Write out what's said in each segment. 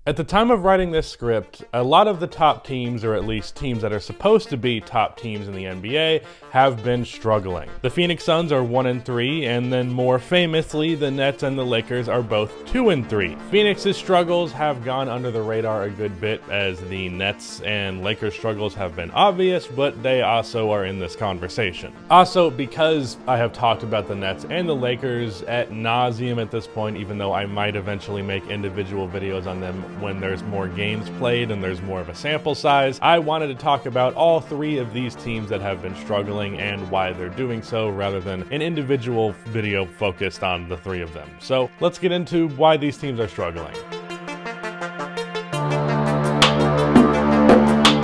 At the time of writing this script, a lot of the top teams, or at least teams that are supposed to be top teams in the NBA, have been struggling. The Phoenix Suns are 1-3, and then more famously, the Nets and the Lakers are both 2-3. Phoenix's struggles have gone under the radar a good bit, as the Nets and Lakers struggles have been obvious, but they also are in this conversation. Also, because I have talked about the Nets and the Lakers ad nauseum at this point, even though I might eventually make individual videos on them when there's more games played and there's more of a sample size, I wanted to talk about all three of these teams that have been struggling and why they're doing so, rather than an individual video focused on the three of them. So let's get into why these teams are struggling.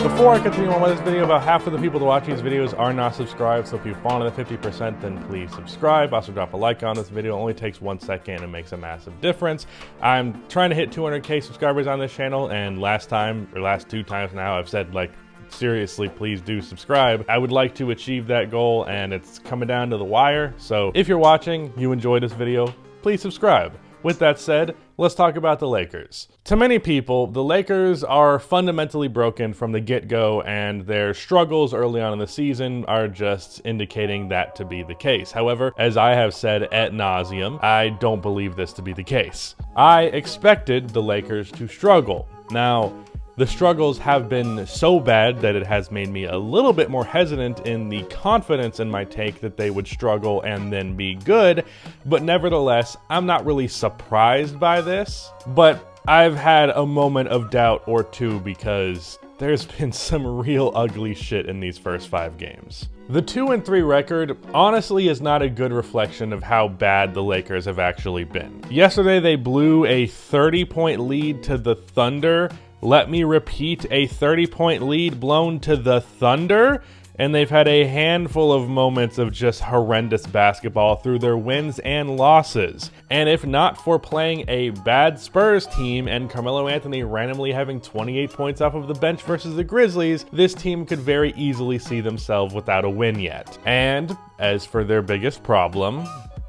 Before I continue on with this video, about half of the people that watch these videos are not subscribed, so if you fall into the 50%, then please subscribe. Also drop a like on this video. It only takes 1 second and makes a massive difference. I'm trying to hit 200K subscribers on this channel, and last two times now, I've said, like, seriously, please do subscribe. I would like to achieve that goal, and it's coming down to the wire. So if you're watching, you enjoyed this video, please subscribe. With that said, let's talk about the Lakers. To many people, the Lakers are fundamentally broken from the get-go, and their struggles early on in the season are just indicating that to be the case. However, as I have said ad nauseum, I don't believe this to be the case. I expected the Lakers to struggle. Now, the struggles have been so bad that it has made me a little bit more hesitant in the confidence in my take that they would struggle and then be good, but nevertheless, I'm not really surprised by this, but I've had a moment of doubt or two because there's been some real ugly shit in these first 5 games. The 2-3 record honestly is not a good reflection of how bad the Lakers have actually been. Yesterday they blew a 30-point lead to the Thunder. Let me repeat, a 30-point lead blown to the Thunder, and they've had a handful of moments of just horrendous basketball through their wins and losses. And if not for playing a bad Spurs team and Carmelo Anthony randomly having 28 points off of the bench versus the Grizzlies, this team could very easily see themselves without a win yet. And as for their biggest problem,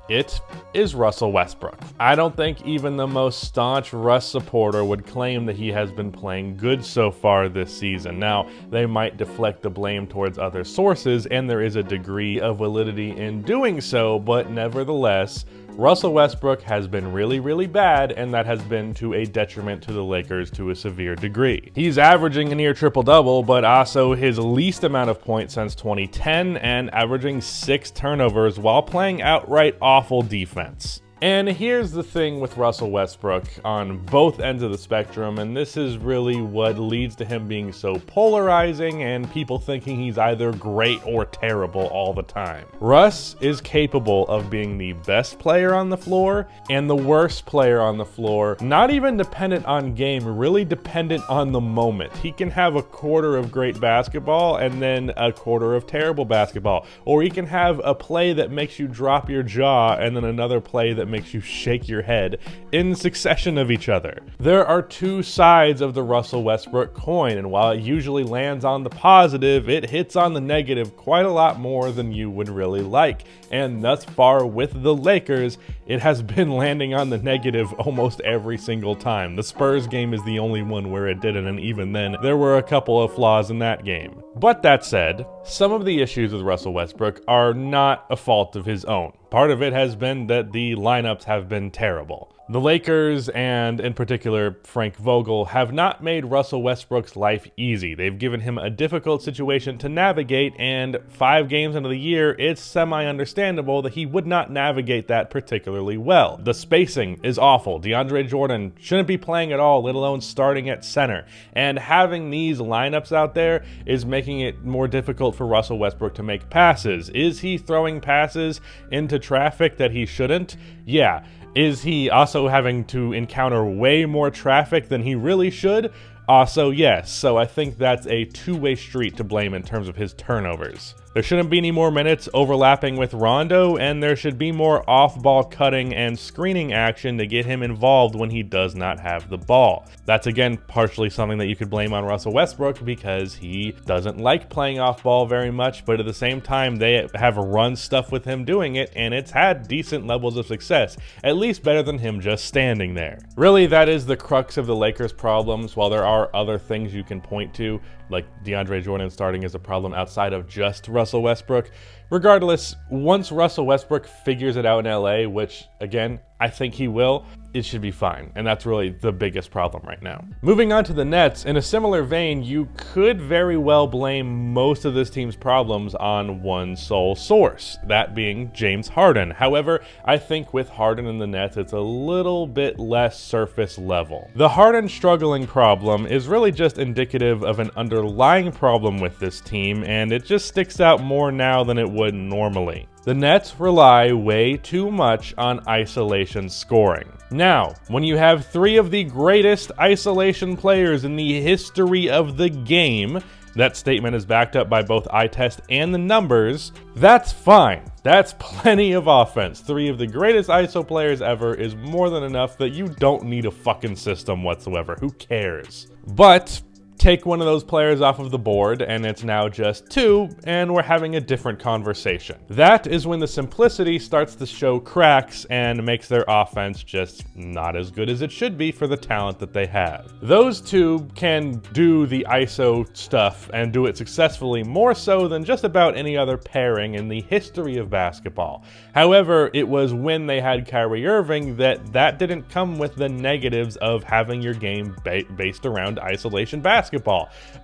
it is Russell Westbrook. I don't think even the most staunch Russ supporter would claim that he has been playing good so far this season. Now, they might deflect the blame towards other sources, and there is a degree of validity in doing so, but nevertheless, Russell Westbrook has been really, really bad, and that has been to a detriment to the Lakers to a severe degree. He's averaging a near triple-double, but also his least amount of points since 2010, and averaging 6 turnovers while playing outright awful defense. And here's the thing with Russell Westbrook on both ends of the spectrum, and this is really what leads to him being so polarizing and people thinking he's either great or terrible all the time. Russ is capable of being the best player on the floor and the worst player on the floor, not even dependent on game, really dependent on the moment. He can have a quarter of great basketball and then a quarter of terrible basketball, or he can have a play that makes you drop your jaw and then another play that makes you shake your head in succession of each other. There are two sides of the Russell Westbrook coin, and while it usually lands on the positive, it hits on the negative quite a lot more than you would really like. And thus far with the Lakers, it has been landing on the negative almost every single time. The Spurs game is the only one where it didn't, and even then, there were a couple of flaws in that game. But that said, some of the issues with Russell Westbrook are not a fault of his own. Part of it has been that the lineups have been terrible. The Lakers, and in particular Frank Vogel, have not made Russell Westbrook's life easy. They've given him a difficult situation to navigate, and 5 games into the year, it's semi-understandable that he would not navigate that particularly well. The spacing is awful. DeAndre Jordan shouldn't be playing at all, let alone starting at center. And having these lineups out there is making it more difficult for Russell Westbrook to make passes. Is he throwing passes into traffic that he shouldn't? Yeah. Is he also having to encounter way more traffic than he really should? Also, yes. So I think that's a two-way street to blame in terms of his turnovers. There shouldn't be any more minutes overlapping with Rondo, and there should be more off-ball cutting and screening action to get him involved when he does not have the ball. That's again partially something that you could blame on Russell Westbrook because he doesn't like playing off-ball very much, but at the same time they have run stuff with him doing it, and it's had decent levels of success, at least better than him just standing there. Really, that is the crux of the Lakers' problems. While there are other things you can point to, like DeAndre Jordan starting as a problem outside of just Russell Westbrook. Regardless, once Russell Westbrook figures it out in LA, which again, I think he will, it should be fine. And that's really the biggest problem right now. Moving on to the Nets, in a similar vein, you could very well blame most of this team's problems on one sole source, that being James Harden. However, I think with Harden and the Nets, it's a little bit less surface level. The Harden struggling problem is really just indicative of an underlying problem with this team, and it just sticks out more now than it would normally. The Nets rely way too much on isolation scoring. Now, when you have three of the greatest isolation players in the history of the game, that statement is backed up by both eye test and the numbers, that's fine. That's plenty of offense. Three of the greatest ISO players ever is more than enough that you don't need a fucking system whatsoever. Who cares? But take one of those players off of the board and it's now just two, and we're having a different conversation. That is when the simplicity starts to show cracks and makes their offense just not as good as it should be for the talent that they have. Those two can do the ISO stuff and do it successfully, more so than just about any other pairing in the history of basketball. However, it was when they had Kyrie Irving that didn't come with the negatives of having your game based around isolation basketball.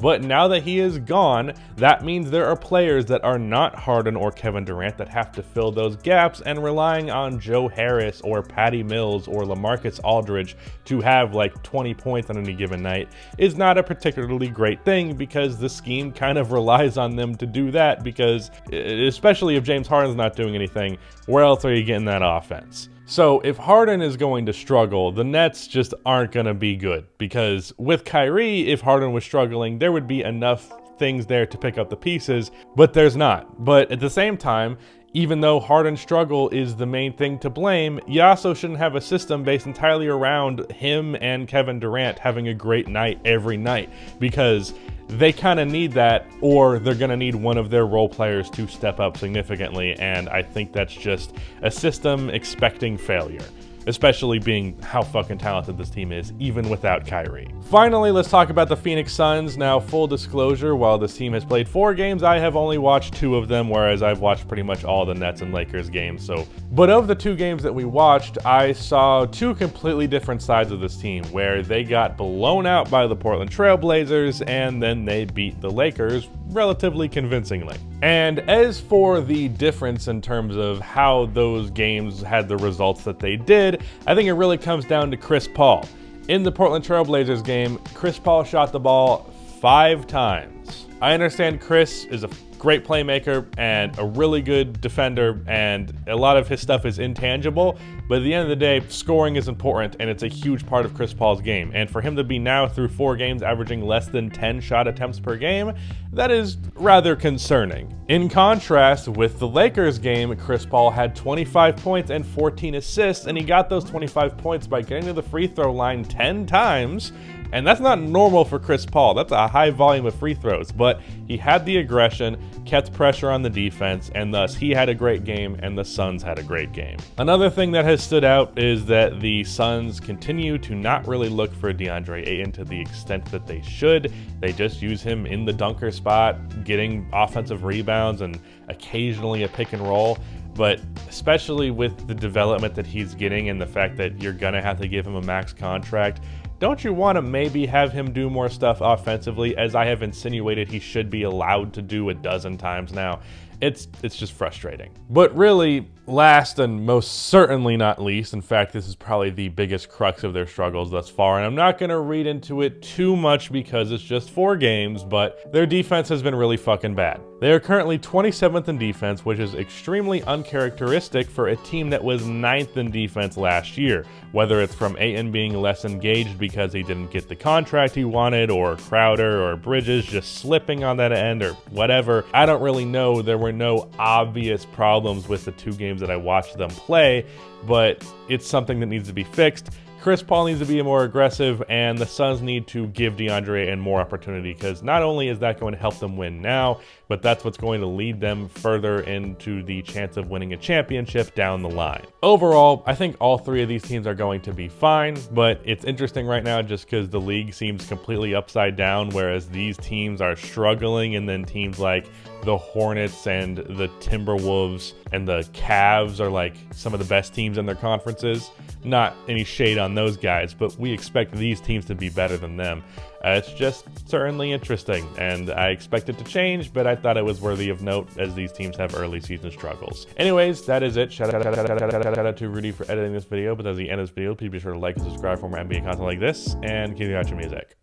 But now that he is gone, that means there are players that are not Harden or Kevin Durant that have to fill those gaps, and relying on Joe Harris or Patty Mills or LaMarcus Aldridge to have like 20 points on any given night is not a particularly great thing, because the scheme kind of relies on them to do that, because especially if James Harden's not doing anything, where else are you getting that offense? So if Harden is going to struggle, the Nets just aren't going to be good, because with Kyrie, if Harden was struggling, there would be enough things there to pick up the pieces, but there's not. But at the same time, even though Harden's struggle is the main thing to blame, you also shouldn't have a system based entirely around him and Kevin Durant having a great night every night, because they kind of need that, or they're going to need one of their role players to step up significantly, and I think that's just a system expecting failure, especially being how fucking talented this team is, even without Kyrie. Finally, let's talk about the Phoenix Suns. Now, full disclosure, while this team has played 4 games, I have only watched 2 of them, whereas I've watched pretty much all the Nets and Lakers games. But of the 2 games that we watched, I saw 2 completely different sides of this team, where they got blown out by the Portland Trail Blazers, and then they beat the Lakers relatively convincingly. And as for the difference in terms of how those games had the results that they did, I think it really comes down to Chris Paul. In the Portland Trail Blazers game, Chris Paul shot the ball 5 times. I understand Chris is a great playmaker and a really good defender, and a lot of his stuff is intangible, but at the end of the day, scoring is important, and it's a huge part of Chris Paul's game. And for him to be now through 4 games averaging less than 10 shot attempts per game, that is rather concerning. In contrast, with the Lakers game, Chris Paul had 25 points and 14 assists, and he got those 25 points by getting to the free throw line 10 times. And that's not normal for Chris Paul. That's a high volume of free throws, but he had the aggression, kept pressure on the defense, and thus he had a great game and the Suns had a great game. Another thing that has stood out is that the Suns continue to not really look for DeAndre Ayton to the extent that they should. They just use him in the dunker spot, getting offensive rebounds and occasionally a pick and roll. But especially with the development that he's getting and the fact that you're gonna have to give him a max contract, don't you want to maybe have him do more stuff offensively, as I have insinuated he should be allowed to do a dozen times now? It's just frustrating. But really, last and most certainly not least, in fact, this is probably the biggest crux of their struggles thus far, and I'm not going to read into it too much because it's just 4 games, but their defense has been really fucking bad. They are currently 27th in defense, which is extremely uncharacteristic for a team that was 9th in defense last year. Whether it's from Ayton being less engaged because he didn't get the contract he wanted, or Crowder or Bridges just slipping on that end, or whatever, I don't really know. There were no obvious problems with the 2 games that I watched them play, but it's something that needs to be fixed. Chris Paul needs to be more aggressive, and the Suns need to give DeAndre Ayton more opportunity, because not only is that going to help them win now, but that's what's going to lead them further into the chance of winning a championship down the line. Overall, I think all 3 of these teams are going to be fine, but it's interesting right now just because the league seems completely upside down, whereas these teams are struggling, and then teams like the Hornets and the Timberwolves and the Cavs are like some of the best teams in their conferences. Not any shade on those guys, but we expect these teams to be better than them. It's just certainly interesting, and I expect it to change, but I thought it was worthy of note as these teams have early season struggles. Anyways, that is it. Shout out to Rudy for editing this video, but at the end of this video, please be sure to like and subscribe for more NBA content like this, and keep watching music.